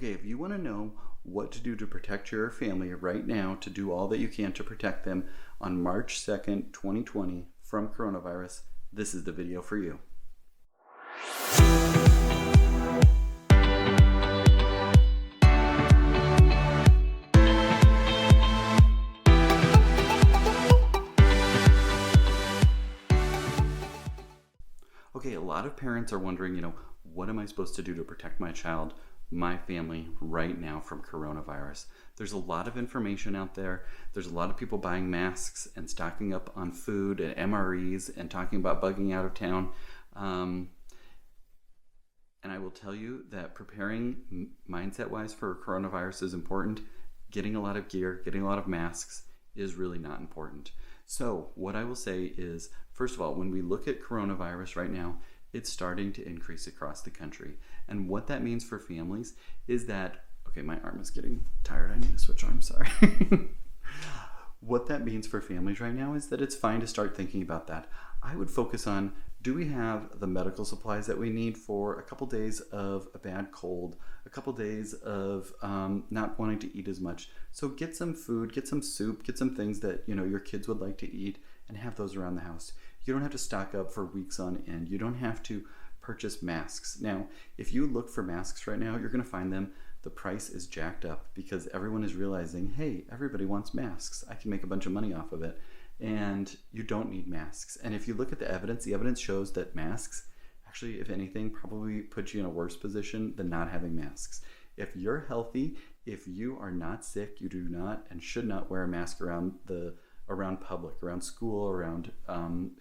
Okay, if you want to know what to do to protect your family right now, to do all that you can to protect them on March 2nd, 2020 from coronavirus, this is the video for you. Okay, a lot of parents are wondering, what am I supposed to do to protect my child, my family right now from coronavirus? There's a lot of information out there. There's a lot of people buying masks and stocking up on food and MREs and talking about bugging out of town. And I will tell you that preparing mindset-wise for coronavirus is important. Getting a lot of gear, getting a lot of masks is really not important. So what I will say is, first of all, when we look at coronavirus right now, it's starting to increase across the country. And what that means for families is that, okay, my arm is getting tired. I need to switch arms, sorry. What that means for families right now is that it's fine to start thinking about that. I would focus on, do we have the medical supplies that we need for a couple days of a bad cold, a couple days of not wanting to eat as much? So get some food, get some soup, get some things that your kids would like to eat and have those around the house. You don't have to stock up for weeks on end. You don't have to purchase masks. Now, if you look for masks right now, you're going to find them. The price is jacked up because everyone is realizing, hey, everybody wants masks. I can make a bunch of money off of it. And you don't need masks. And if you look at the evidence shows that masks actually, if anything, probably put you in a worse position than not having masks. If you're healthy, if you are not sick, you do not and should not wear a mask around public, around school, around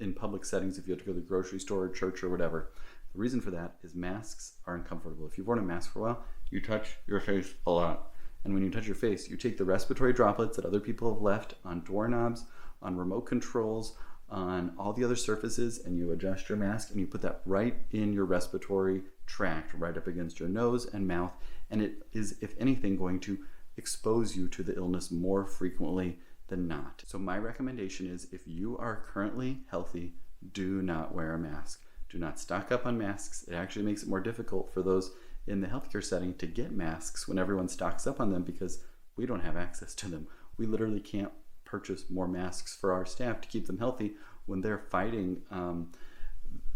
in public settings, if you have to go to the grocery store or church or whatever. The reason for that is masks are uncomfortable. If you've worn a mask for a while, you touch your face a lot. And when you touch your face, you take the respiratory droplets that other people have left on doorknobs, on remote controls, on all the other surfaces, and you adjust your mask and you put that right in your respiratory tract, right up against your nose and mouth. And it is, if anything, going to expose you to the illness more frequently than not. So my recommendation is, if you are currently healthy, do not wear a mask. Do not stock up on masks. It actually makes it more difficult for those in the healthcare setting to get masks when everyone stocks up on them because we don't have access to them. We literally can't purchase more masks for our staff to keep them healthy when they're fighting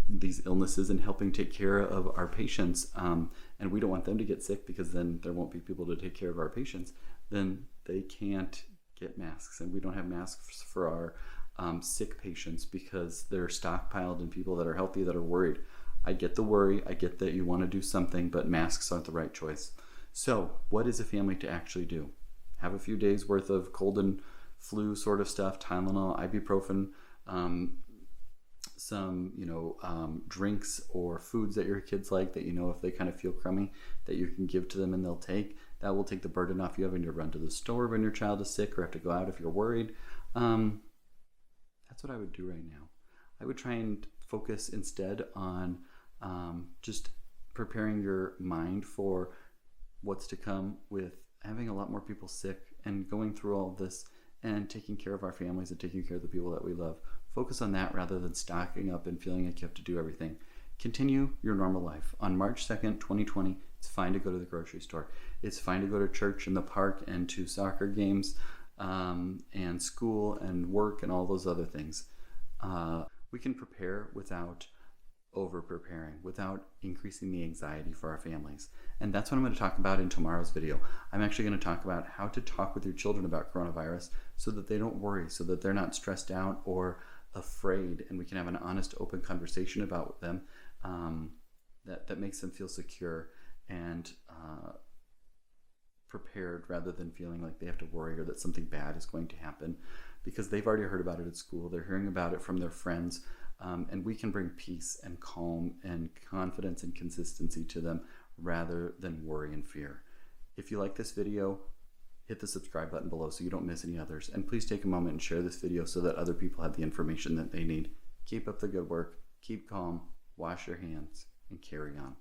these illnesses and helping take care of our patients. And we don't want them to get sick because then there won't be people to take care of our patients. Then they can't get masks, and we don't have masks for our sick patients because they're stockpiled in people that are healthy that are worried. I get the worry, I get that you want to do something, but masks aren't the right choice. So what is a family to actually do? Have a few days worth of cold and flu sort of stuff, Tylenol, ibuprofen, some drinks or foods that your kids like that if they kind of feel crummy that you can give to them and they'll take. That will take the burden off you having to run to the store when your child is sick or have to go out if you're worried. That's what I would do right now. I would try and focus instead on just preparing your mind for what's to come with having a lot more people sick and going through all of this and taking care of our families and taking care of the people that we love. Focus on that rather than stocking up and feeling like you have to do everything. Continue your normal life. On March 2nd, 2020, it's fine to go to the grocery store. It's fine to go to church and the park and to soccer games and school and work and all those other things. We can prepare without over-preparing, without increasing the anxiety for our families. And that's what I'm going to talk about in tomorrow's video. I'm actually going to talk about how to talk with your children about coronavirus so that they don't worry, so that they're not stressed out or afraid, and we can have an honest, open conversation about them that makes them feel secure and prepared rather than feeling like they have to worry or that something bad is going to happen, because they've already heard about it at school. They're hearing about it from their friends. And we can bring peace and calm and confidence and consistency to them rather than worry and fear. If you like this video, hit the subscribe button below so you don't miss any others. And please take a moment and share this video so that other people have the information that they need. Keep up the good work, keep calm, wash your hands, and carry on.